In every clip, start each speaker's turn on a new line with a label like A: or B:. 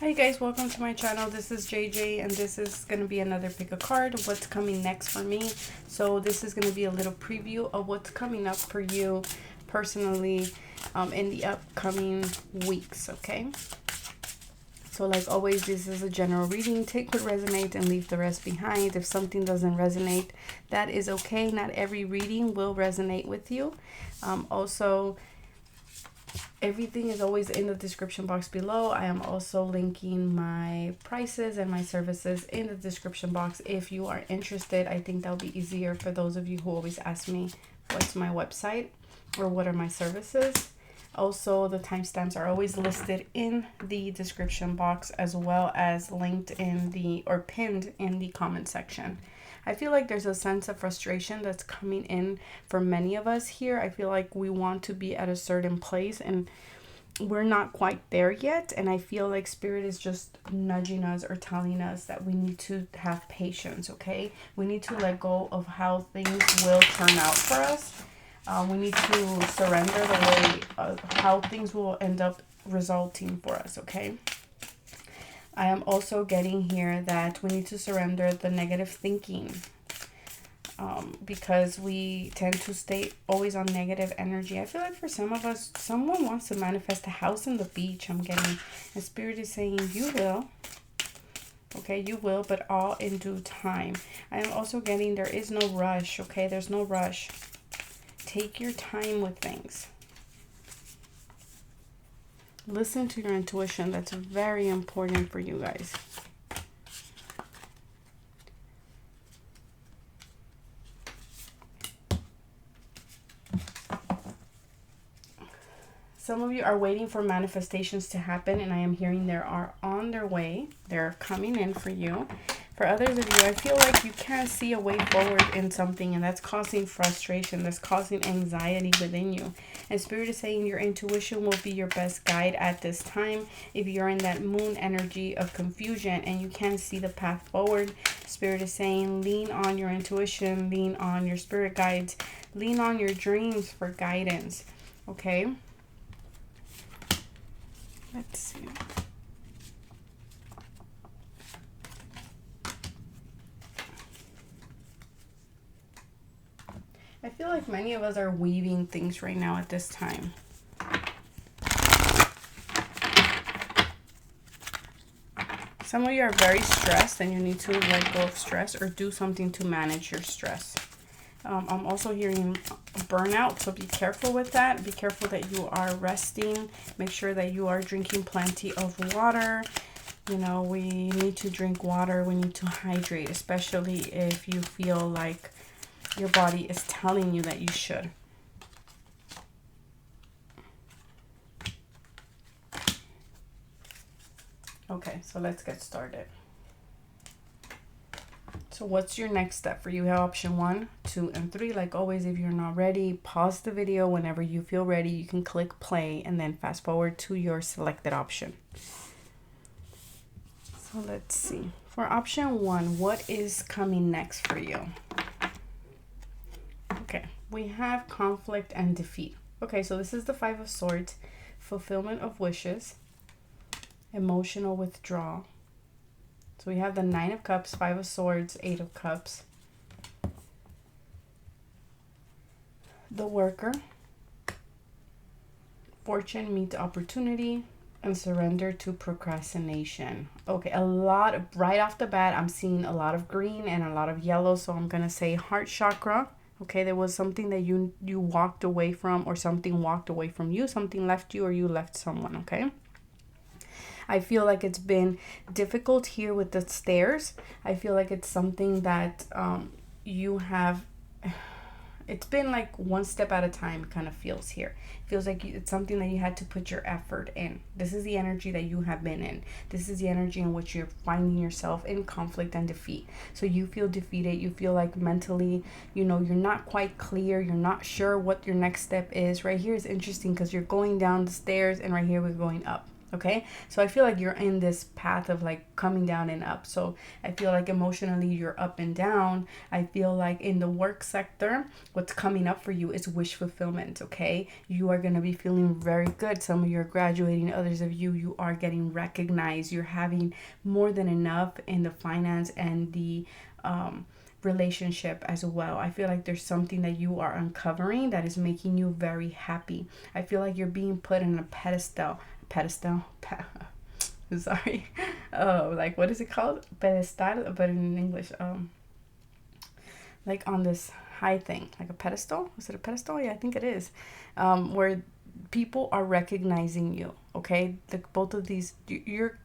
A: Hi guys, welcome to my channel. This is JJ and this is going to be another pick a card, what's coming next for me. So this is going to be a little preview of what's coming up for you personally in the upcoming weeks, okay? So like always, this is a general reading. Take what resonates and leave the rest behind. If something doesn't resonate, that is okay. Not every reading will resonate with you. Also, everything is always in the description box below. I am also linking my prices and my services in the description box if you are interested. I think that'll be easier for those of you who always ask me what's my website or what are my services. Also, the timestamps are always listed in the description box as well as linked in the or pinned in the comment section. I feel like there's a sense of frustration that's coming in for many of us here. I feel like we want to be at a certain place and we're not quite there yet. And I feel like Spirit is just nudging us or telling us that we need to have patience, okay? We need to let go of how things will turn out for us. We need to surrender the way of how things will end up resulting for us, okay? I am also getting here that we need to surrender the negative thinking because we tend to stay always on negative energy. I feel like for some of us, someone wants to manifest a house on the beach. I'm getting, and Spirit is saying you will. Okay, you will, but all in due time. I am also getting there is no rush, okay? There's no rush. Take your time with things. Listen to your intuition. That's very important for you guys. Some of you are waiting for manifestations to happen, and I am hearing they are on their way. They're coming in for you. For others of you, I feel like you can't see a way forward in something, and that's causing frustration. That's causing anxiety within you. And Spirit is saying your intuition will be your best guide at this time. If you're in that moon energy of confusion and you can't see the path forward, Spirit is saying lean on your intuition, lean on your spirit guides, lean on your dreams for guidance. Okay? Let's see. I feel like many of us are weaving things right now at this time. Some of you are very stressed and you need to let go of stress or do something to manage your stress. I'm also hearing burnout, so be careful with that. Be careful that you are resting. Make sure that you are drinking plenty of water. You know, we need to drink water. We need to hydrate, especially if you feel like your body is telling you that you should. Okay, so let's get started. So what's your next step for you? You have option 1, 2, and 3. Like always, if you're not ready, pause the video. Whenever you feel ready, you can click play and then fast forward to your selected option. So let's see. For option 1, what is coming next for you? Okay, we have conflict and defeat. Okay, so this is the 5 of Swords, fulfillment of wishes, emotional withdrawal. So we have the 9 of Cups, 5 of Swords, 8 of Cups, the Worker, fortune meets opportunity, and surrender to procrastination. Okay, a lot of, right off the bat, I'm seeing a lot of green and a lot of yellow, so I'm gonna say heart chakra. Okay, there was something that you walked away from, or something walked away from you, something left you, or you left someone, okay? I feel like it's been difficult here with the stairs. I feel like it's something that you have, it's been like one step at a time, kind of feels here. It feels like it's something that you had to put your effort in. This is the energy that you have been in. This is the energy in which you're finding yourself in conflict and defeat. So you feel defeated. You feel like mentally, you know, you're not quite clear. You're not sure what your next step is. Right here is interesting because you're going down the stairs and right here we're going up. Okay, so I feel like you're in this path of like coming down and up. So I feel like emotionally you're up and down. I feel like in the work sector, what's coming up for you is wish fulfillment. Okay, you are going to be feeling very good. Some of you are graduating, others of you are getting recognized. You're having more than enough in the finance and the relationship as well. I feel like there's something that you are uncovering that is making you very happy. I feel like you're being put in a sorry. Oh, like what is it called? Pedestal, but in English, like on this high thing, like a pedestal. Is it a pedestal? Yeah, I think it is. Where people are recognizing you. Okay, like both of these, you're.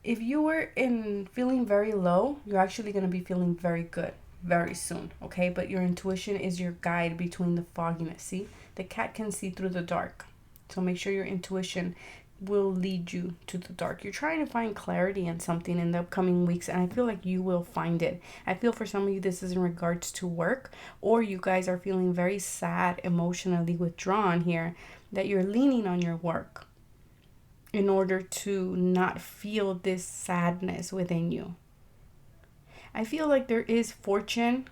A: If you were in feeling very low, you're actually gonna be feeling very good very soon. Okay, but your intuition is your guide between the fogginess. See, the cat can see through the dark. So make sure your intuition will lead you to the dark. You're trying to find clarity in something in the upcoming weeks, and I feel like you will find it. I feel for some of you this is in regards to work, or you guys are feeling very sad, emotionally withdrawn here, that you're leaning on your work in order to not feel this sadness within you. I feel like there is fortune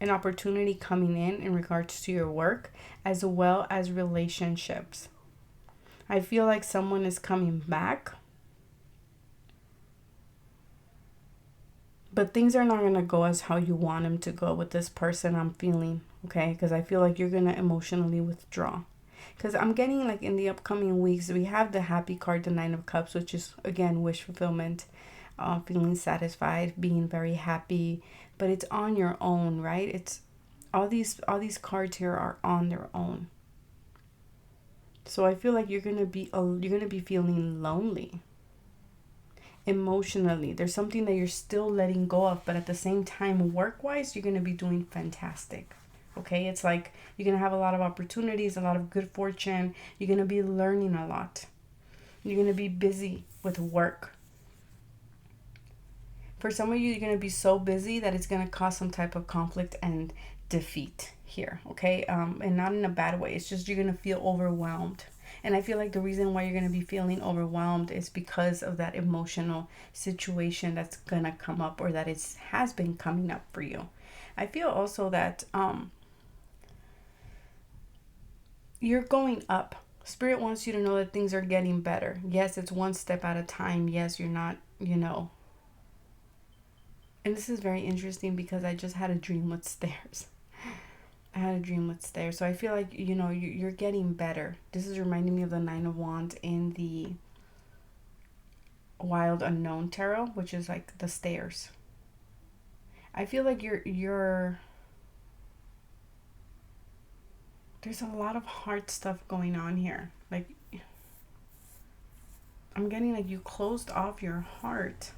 A: and opportunity coming in regards to your work as well as relationships. I feel like someone is coming back, but things are not going to go as how you want them to go with this person I'm feeling, okay? Because I feel like you're going to emotionally withdraw. Because I'm getting like in the upcoming weeks, we have the happy card, the Nine of Cups, which is, again, wish fulfillment, feeling satisfied, being very happy, but it's on your own, right? It's all these cards here are on their own. So I feel like you're gonna be feeling lonely emotionally. There's something that you're still letting go of, but at the same time, work-wise, you're gonna be doing fantastic. Okay, it's like you're gonna have a lot of opportunities, a lot of good fortune. You're gonna be learning a lot. You're gonna be busy with work. For some of you, you're gonna be so busy that it's gonna cause some type of conflict and defeat here, okay? And not in a bad way. It's just you're gonna feel overwhelmed. And I feel like the reason why you're gonna be feeling overwhelmed is because of that emotional situation that's gonna come up, or that has been coming up for you. I feel also that you're going up. Spirit wants you to know that things are getting better. Yes, it's one step at a time. Yes, you're not, and this is very interesting because I just had a dream with stairs. So I feel like, you're getting better. This is reminding me of the Nine of Wands in the Wild Unknown Tarot, which is like the stairs. I feel like you're there's a lot of hard stuff going on here. Like, I'm getting like you closed off your heart.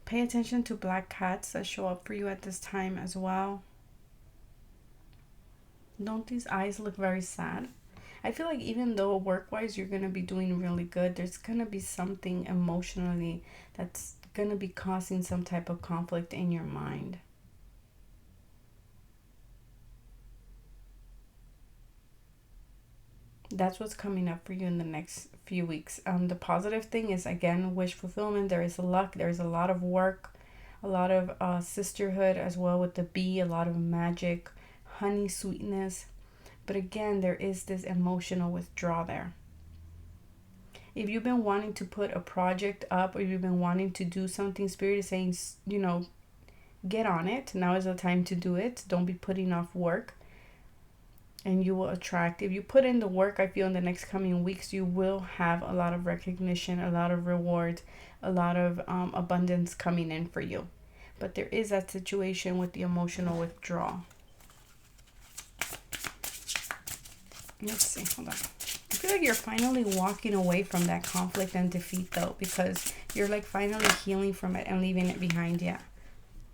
A: Pay attention to black cats that show up for you at this time as well. Don't these eyes look very sad? I feel like even though work-wise you're going to be doing really good, there's going to be something emotionally that's going to be causing some type of conflict in your mind. That's what's coming up for you in the next few weeks. The positive thing is, again, wish fulfillment. There is luck. There's a lot of work, a lot of sisterhood as well with the bee, a lot of magic, honey sweetness. But again, there is this emotional withdrawal there. If you've been wanting to put a project up, or you've been wanting to do something, Spirit is saying, get on it. Now is the time to do it. Don't be putting off work. And you will attract. If you put in the work, I feel in the next coming weeks, you will have a lot of recognition, a lot of rewards, a lot of abundance coming in for you. But there is that situation with the emotional withdrawal. Let's see, hold on. I feel like you're finally walking away from that conflict and defeat, though, because you're like finally healing from it and leaving it behind. Yeah,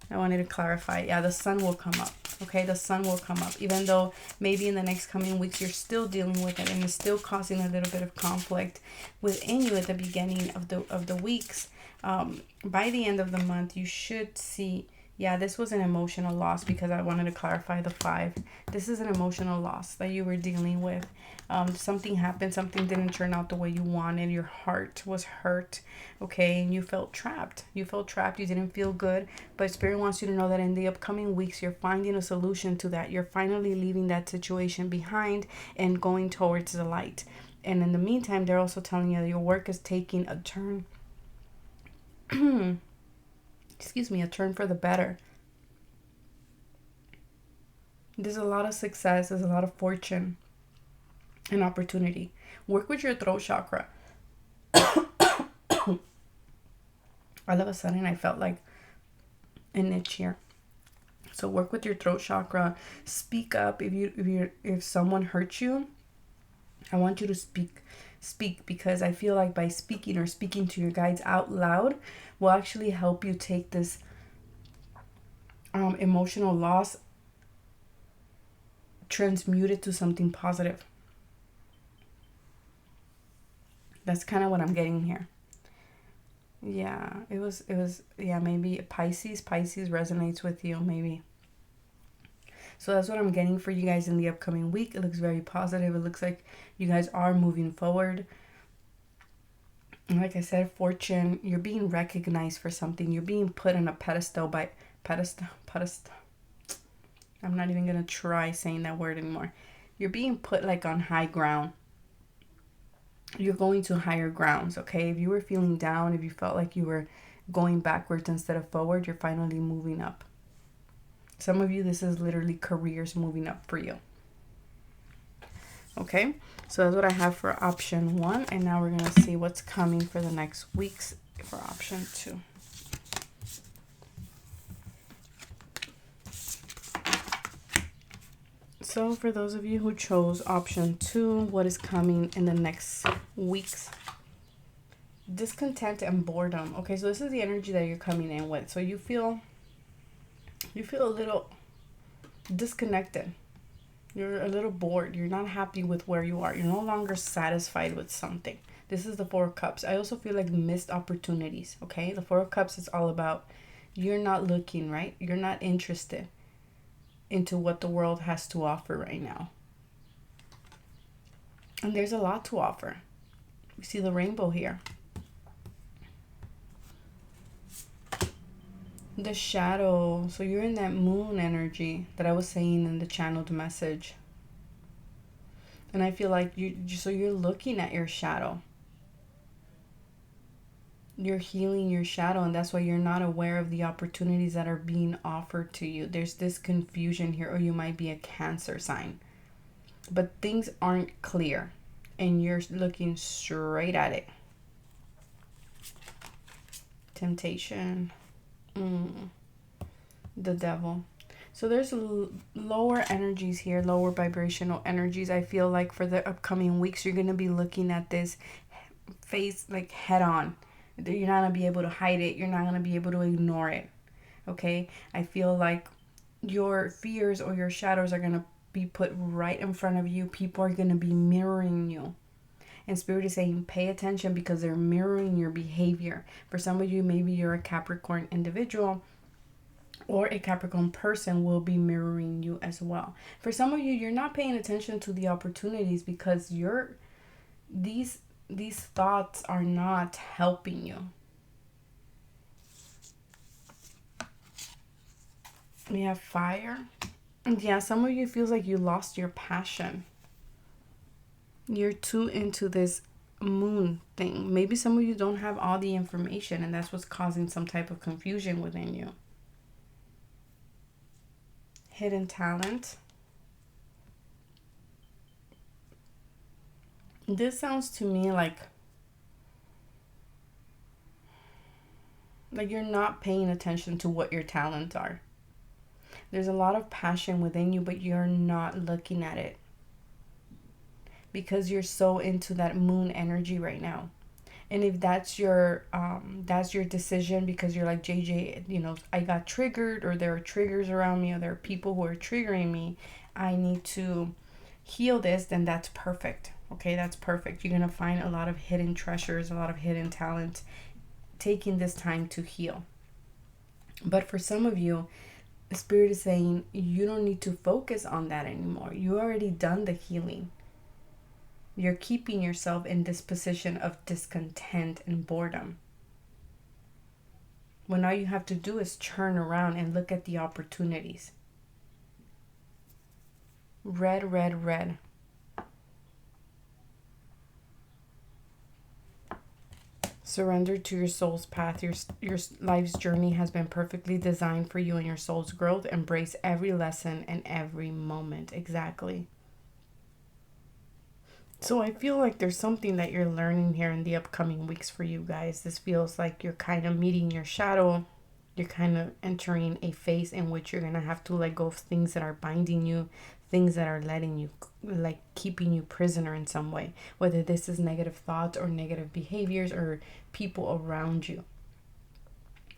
A: I wanted to clarify. Yeah, the sun will come up. Okay, the sun will come up, even though maybe in the next coming weeks you're still dealing with it and it's still causing a little bit of conflict within you at the beginning of the weeks. By the end of the month, you should see. Yeah, this was an emotional loss, because I wanted to clarify the 5. This is an emotional loss that you were dealing with. Something happened, something didn't turn out the way you wanted, your heart was hurt, okay, and you felt trapped. You didn't feel good, but Spirit wants you to know that in the upcoming weeks, you're finding a solution to that. You're finally leaving that situation behind and going towards the light. And in the meantime, they're also telling you that your work is taking a turn, excuse me, a turn for the better. There's a lot of success, there's a lot of fortune and opportunity. Work with your throat chakra. All of a sudden, I felt like an itch here. So work with your throat chakra. Speak up if someone hurts you. I want you to speak, because I feel like by speaking or speaking to your guides out loud will actually help you take this emotional loss, transmute it to something positive. That's kind of what I'm getting here. Yeah, it was, yeah, maybe Pisces resonates with you, maybe. So that's what I'm getting for you guys in the upcoming week. It looks very positive. It looks like you guys are moving forward. And like I said, fortune, you're being recognized for something. You're being put on a pedestal. I'm not even going to try saying that word anymore. You're being put like on high ground. You're going to higher grounds, okay? If you were feeling down, if you felt like you were going backwards instead of forward, you're finally moving up. Some of you, this is literally careers moving up for you. Okay, so that's what I have for option 1. And now we're going to see what's coming for the next weeks for option 2. So for those of you who chose option 2, what is coming in the next weeks? Discontent and boredom. Okay, so this is the energy that you're coming in with. So you feel a little disconnected. You're a little bored. You're not happy with where you are. You're no longer satisfied with something. This is the 4 of Cups. I also feel like missed opportunities, okay? The 4 of Cups is all about you're not looking, right? You're not interested into what the world has to offer right now. And there's a lot to offer. We see the rainbow here. The shadow. So you're in that moon energy that I was saying in the channeled message. And I feel like you're looking at your shadow. You're healing your shadow, and that's why you're not aware of the opportunities that are being offered to you. There's this confusion here, or you might be a Cancer sign. But things aren't clear, and you're looking straight at it. Temptation. The Devil. So there's lower energies here, lower vibrational energies. I feel like for the upcoming weeks, you're going to be looking at this face like head on. You're not going to be able to hide it. You're not going to be able to ignore it. Okay? I feel like your fears or your shadows are going to be put right in front of you. People are going to be mirroring you. And Spirit is saying, pay attention, because they're mirroring your behavior. For some of you, maybe you're a Capricorn individual, or a Capricorn person will be mirroring you as well. For some of you, you're not paying attention to the opportunities because these thoughts are not helping you. We have Fire. And yeah, some of you feels like you lost your passion. You're too into this moon thing. Maybe some of you don't have all the information, and that's what's causing some type of confusion within you. Hidden talent. This sounds to me like you're not paying attention to what your talents are. There's a lot of passion within you, but you're not looking at it, because you're so into that moon energy right now. And if that's your decision, because you're like, JJ, I got triggered, or there are triggers around me, or there are people who are triggering me, I need to heal this, then that's perfect. Okay, that's perfect. You're going to find a lot of hidden treasures, a lot of hidden talent, taking this time to heal. But for some of you, the Spirit is saying you don't need to focus on that anymore. You already done the healing. You're keeping yourself in this position of discontent and boredom, when all you have to do is turn around and look at the opportunities. Red, red, red. Surrender to your soul's path. Your life's journey has been perfectly designed for you and your soul's growth. Embrace every lesson and every moment. Exactly. So I feel like there's something that you're learning here in the upcoming weeks for you guys. This feels like you're kind of meeting your shadow. You're kind of entering a phase in which you're going to have to let go of things that are binding you, things that are letting you, like keeping you prisoner in some way, whether this is negative thoughts or negative behaviors or people around you.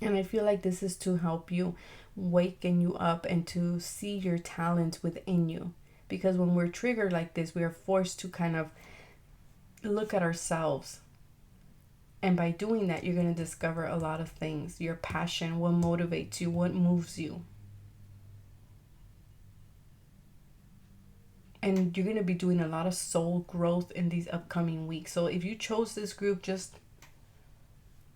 A: And I feel like this is to help you waken you up and to see your talents within you. Because when we're triggered like this, we are forced to kind of look at ourselves. And by doing that, you're going to discover a lot of things. Your passion, what motivates you, what moves you. And you're going to be doing a lot of soul growth in these upcoming weeks. So if you chose this group, just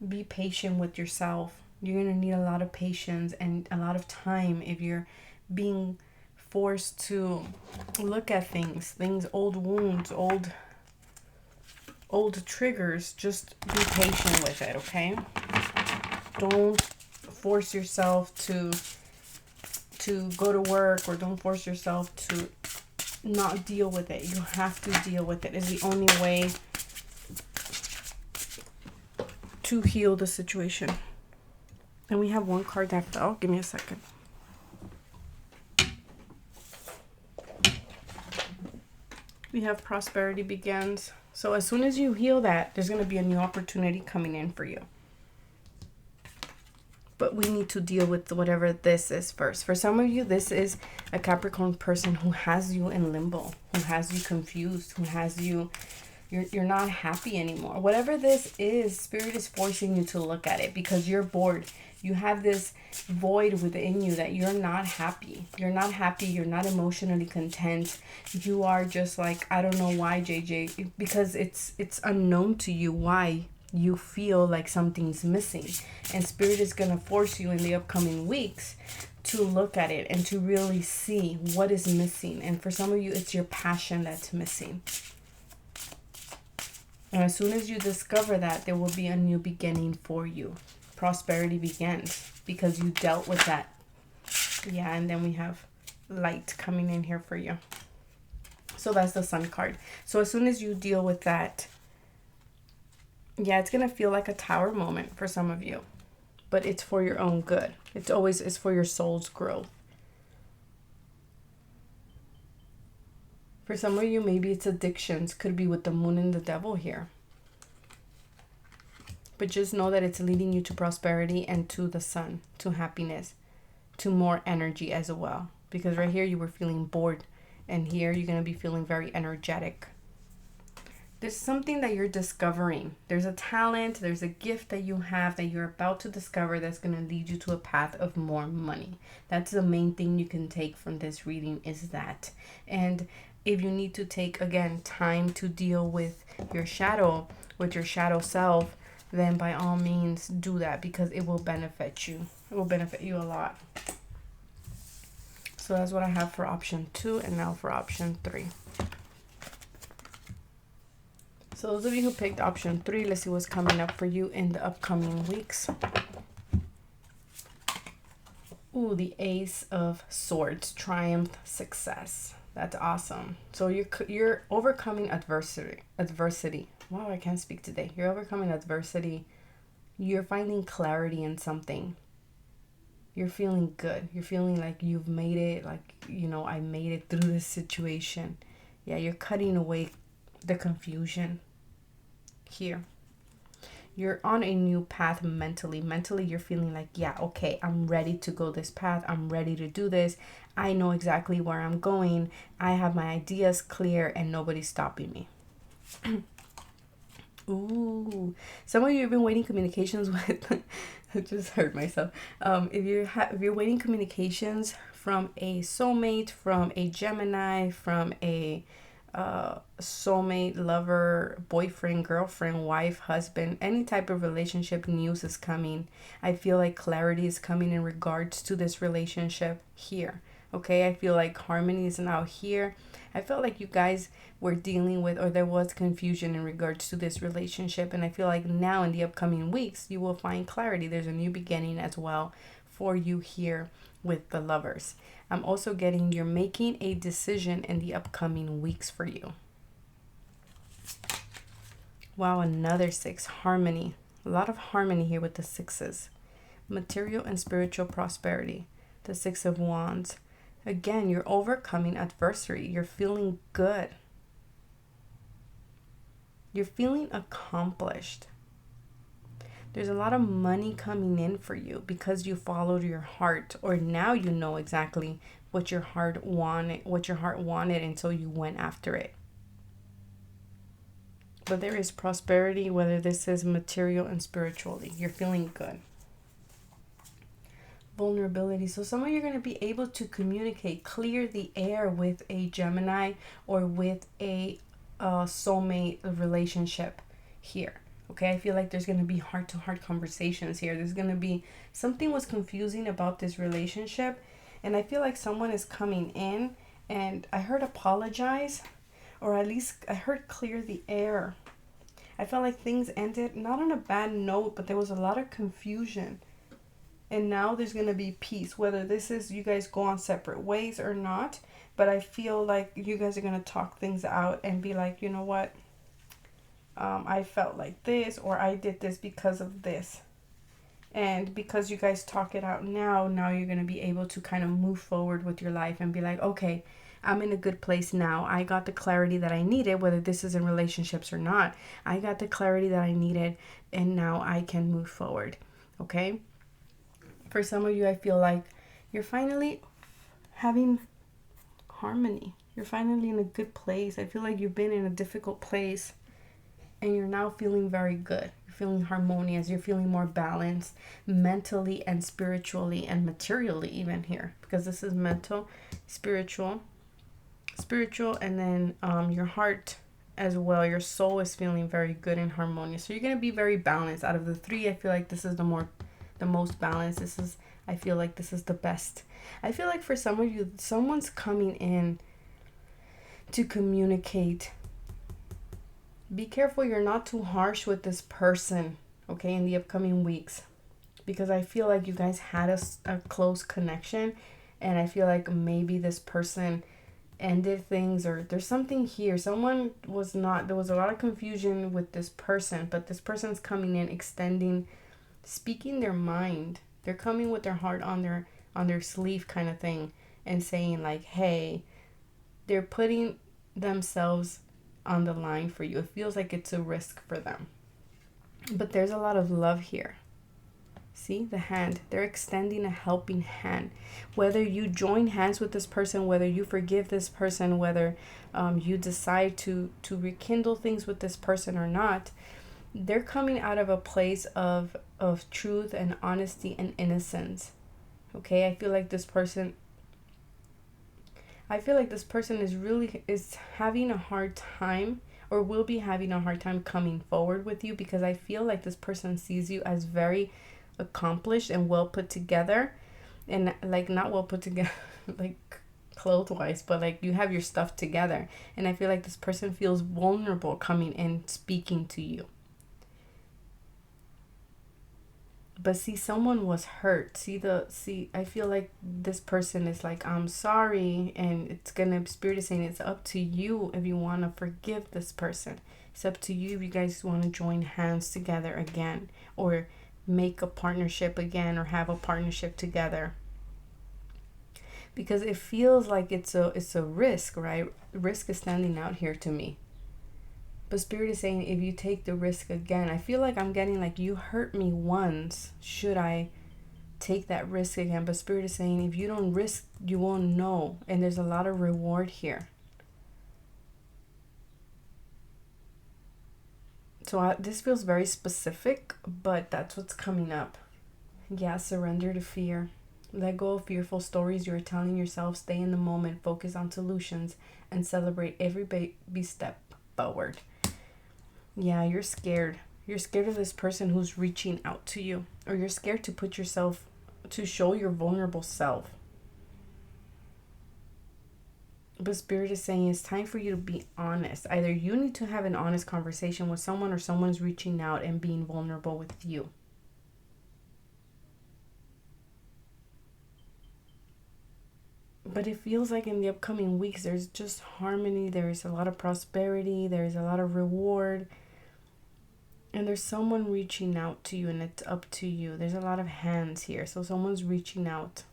A: be patient with yourself. You're going to need a lot of patience and a lot of time if you're being forced to look at things, old wounds, old triggers. Just be patient with it, okay? Don't force yourself to go to work, or don't force yourself to not deal with it. You have to deal with it. It's the only way to heal the situation. And we have one card that fell. Give me a second. We have prosperity begins. So as soon as you heal that, there's going to be a new opportunity coming in for you. But we need to deal with whatever this is first. For some of you, this is a Capricorn person who has you in limbo, who has you confused, who has you, you're not happy anymore. Whatever this is, Spirit is forcing you to look at it because you're bored. You have this void within you that you're not happy. You're not happy. You're not emotionally content. You are just like, I don't know why, JJ, because it's unknown to you why you feel like something's missing. And Spirit is going to force you in the upcoming weeks to look at it and to really see what is missing. And for some of you, it's your passion that's missing. And as soon as you discover that, there will be a new beginning for you. Prosperity begins because you dealt with that. Yeah, and then we have light coming in here for you. So that's the Sun card. So as soon as you deal with that, yeah, it's going to feel like a tower moment for some of you. But it's for your own good. It's for your soul's growth. For some of you, maybe it's addictions. Could be with the Moon and the Devil here. But just know that it's leading you to prosperity and to the Sun, to happiness, to more energy as well. Because right here you were feeling bored. And here you're going to be feeling very energetic. There's something that you're discovering. There's a talent, there's a gift that you have that you're about to discover that's going to lead you to a path of more money. That's the main thing you can take from this reading is that. And if you need to take, again, time to deal with your shadow self, then by all means do that because it will benefit you. It will benefit you a lot. So that's what I have for option 2 and now for option 3. So those of you who picked option 3, let's see what's coming up for you in the upcoming weeks. Ooh, the Ace of Swords, triumph, success. That's awesome. So you're overcoming adversity. Wow, I can't speak today. You're overcoming adversity. You're finding clarity in something. You're feeling good. You're feeling like you've made it, like, you know, I made it through this situation. Yeah, you're cutting away the confusion here. You're on a new path mentally. Mentally, you're feeling like, yeah, okay, I'm ready to go this path. I'm ready to do this. I know exactly where I'm going. I have my ideas clear and nobody's stopping me. Ooh, some of you have been waiting communications with, I just heard myself. If you're waiting communications from a soulmate, from a Gemini, from a soulmate, lover, boyfriend, girlfriend, wife, husband, any type of relationship news is coming. I feel like clarity is coming in regards to this relationship here. Okay, I feel like harmony is now here. I felt like you guys were dealing with, or there was confusion in regards to this relationship. And I feel like now in the upcoming weeks, you will find clarity. There's a new beginning as well for you here with the lovers. I'm also getting you're making a decision in the upcoming weeks for you. Wow, another 6. Harmony. A lot of harmony here with the 6s. Material and spiritual prosperity. The 6 of Wands. Again, you're overcoming adversity. You're feeling good. You're feeling accomplished. There's a lot of money coming in for you because you followed your heart, or now you know exactly what your heart wanted, and so you went after it. But there is prosperity, whether this is material and spiritually. You're feeling good. Vulnerability. So some of you are going to be able to communicate, clear the air with a Gemini or with a soulmate relationship here. Okay, I feel like there's going to be heart-to-heart conversations here. There's going to be something was confusing about this relationship. And I feel like someone is coming in, and I heard apologize, or at least I heard clear the air. I felt like things ended, not on a bad note, but there was a lot of confusion. And now there's going to be peace, whether this is you guys go on separate ways or not. But I feel like you guys are going to talk things out and be like, you know what? I felt like this, or I did this because of this. And because you guys talk it out now you're going to be able to kind of move forward with your life and be like, okay, I'm in a good place now. I got the clarity that I needed, whether this is in relationships or not. I got the clarity that I needed, and now I can move forward. Okay? For some of you, I feel like you're finally having harmony. You're finally in a good place. I feel like you've been in a difficult place, and you're now feeling very good. You're feeling harmonious. You're feeling more balanced mentally and spiritually and materially even here. Because this is mental, spiritual, and then your heart as well. Your soul is feeling very good and harmonious. So you're going to be very balanced. Out of the 3, I feel like this is the most balanced. I feel like this is the best. I feel like for some of you, someone's coming in to communicate. Be careful you're not too harsh with this person, okay, in the upcoming weeks. Because I feel like you guys had a close connection, and I feel like maybe this person ended things, or there's something here. There was a lot of confusion with this person, but this person's coming in, speaking their mind. They're coming with their heart on their sleeve kind of thing, and saying like, hey, they're putting themselves on the line for you. It feels like it's a risk for them, but there's a lot of love here. See the hand? They're extending a helping hand. Whether you join hands with this person, whether you forgive this person, whether you decide to rekindle things with this person or not, they're coming out of a place of truth and honesty and innocence. Okay, I feel like this person is having a hard time, or will be having a hard time coming forward with you, because I feel like this person sees you as very accomplished and well put together, and like not well put together like clothes wise, but like you have your stuff together. And I feel like this person feels vulnerable coming in speaking to you. But see, someone was hurt. I feel like this person is like, I'm sorry. And Spirit is saying it's up to you if you want to forgive this person. It's up to you if you guys want to join hands together again, or make a partnership again, or have a partnership together. Because it feels like it's a risk, right? Risk is standing out here to me. But Spirit is saying, if you take the risk again, I feel like I'm getting like, you hurt me once. Should I take that risk again? But Spirit is saying, if you don't risk, you won't know. And there's a lot of reward here. So this feels very specific, but that's what's coming up. Yeah, surrender to fear. Let go of fearful stories you're telling yourself. Stay in the moment. Focus on solutions and celebrate every baby step forward. Yeah, you're scared. You're scared of this person who's reaching out to you, or you're scared to put yourself, to show your vulnerable self. But Spirit is saying it's time for you to be honest. Either you need to have an honest conversation with someone, or someone's reaching out and being vulnerable with you. But it feels like in the upcoming weeks, there's just harmony. There's a lot of prosperity. There's a lot of reward. And there's someone reaching out to you, and it's up to you. There's a lot of hands here. So someone's reaching out.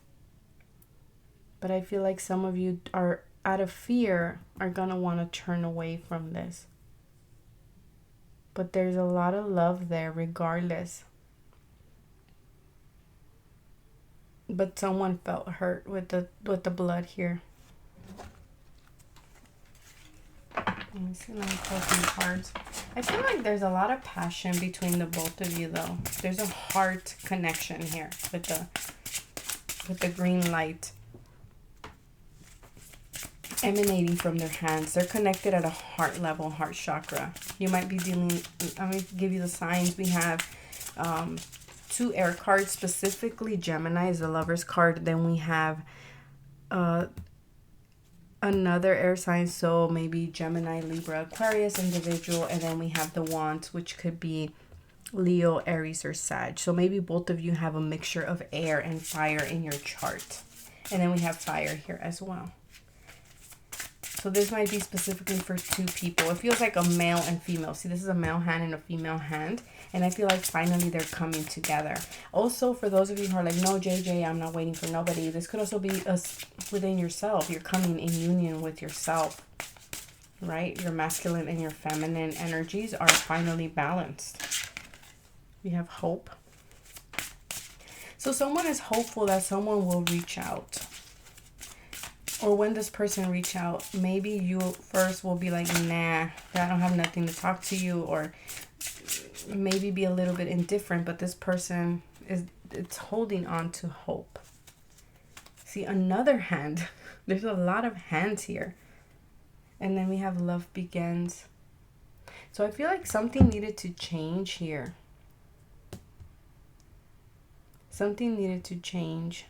A: But I feel like some of you are, out of fear, are going to want to turn away from this. But there's a lot of love there regardless. But someone felt hurt with the blood here. Let me see, let me pull some cards. I feel like there's a lot of passion between the both of you, though. There's a heart connection here with the green light emanating from their hands. They're connected at a heart level, heart chakra. You might be dealing, I'm going to give you the signs. We have 2 air cards, specifically Gemini is the Lover's card. Then we have another air sign, so maybe Gemini, Libra, Aquarius individual. And then we have the Wands, which could be Leo, Aries, or Sag. So maybe both of you have a mixture of air and fire in your chart. And then we have fire here as well. So this might be specifically for 2 people. It feels like a male and female. See, this is a male hand and a female hand. And I feel like finally they're coming together. Also, for those of you who are like, no, JJ, I'm not waiting for nobody. This could also be within yourself. You're coming in union with yourself, right? Your masculine and your feminine energies are finally balanced. We have hope. So someone is hopeful that someone will reach out. Or when this person reach out, maybe you first will be like, nah, I don't have nothing to talk to you, or maybe be a little bit indifferent, but this person it's holding on to hope. See, another hand. There's a lot of hands here. And then we have love begins. So I feel like something needed to change here. Something needed to change.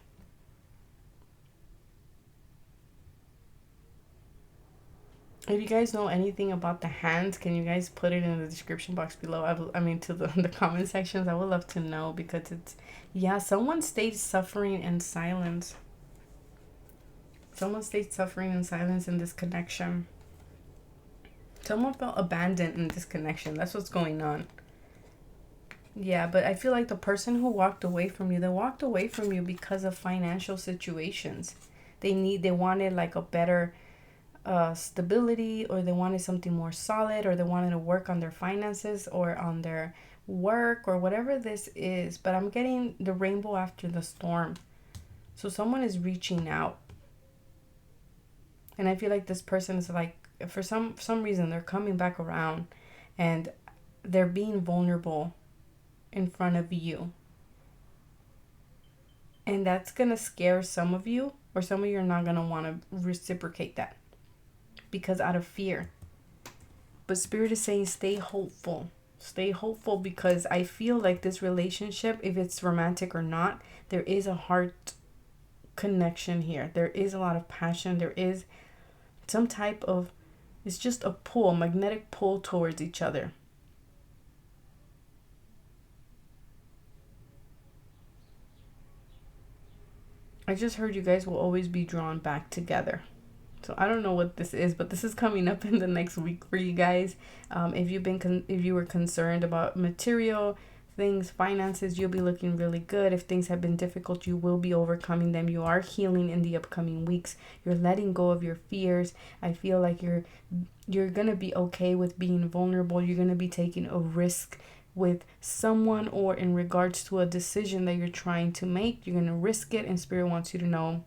A: If you guys know anything about the hands, can you guys put it in the description box below? I mean, to the comment sections. I would love to know, because it's, yeah, someone stayed suffering in silence. Someone stayed suffering in silence in this connection. Someone felt abandoned in this connection. That's what's going on. Yeah, but I feel like the person who walked away from you, they walked away from you because of financial situations. They wanted like a better stability, or they wanted something more solid, or they wanted to work on their finances or on their work or whatever this is. But I'm getting the rainbow after the storm. So someone is reaching out. And I feel like this person is like, for some reason, they're coming back around and they're being vulnerable in front of you. And that's going to scare some of you, or some of you are not going to want to reciprocate that, because out of fear. But Spirit is saying stay hopeful. Stay hopeful, because I feel like this relationship, if it's romantic or not, there is a heart connection here. There is a lot of passion. There is some type of, it's just a pull, a magnetic pull towards each other. I just heard you guys will always be drawn back together. So I don't know what this is, but this is coming up in the next week for you guys. If you were concerned about material things, finances, you'll be looking really good. If things have been difficult, you will be overcoming them. You are healing in the upcoming weeks. You're letting go of your fears. I feel like you're gonna be okay with being vulnerable. You're gonna be taking a risk with someone, or in regards to a decision that you're trying to make. You're gonna risk it, and Spirit wants you to know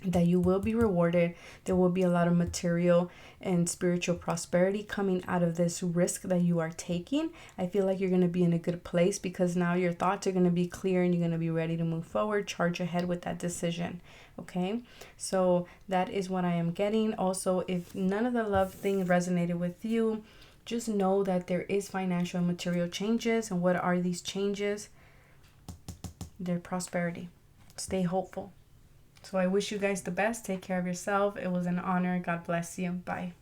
A: that you will be rewarded. There will be a lot of material and spiritual prosperity coming out of this risk that you are taking. I feel like you're going to be in a good place because now your thoughts are going to be clear and you're going to be ready to move forward, charge ahead with that decision. Okay, so that is what I am getting. Also, if none of the love thing resonated with you, just know that there is financial and material changes. And what are these changes? They're prosperity. Stay hopeful. So I wish you guys the best. Take care of yourself. It was an honor. God bless you. Bye.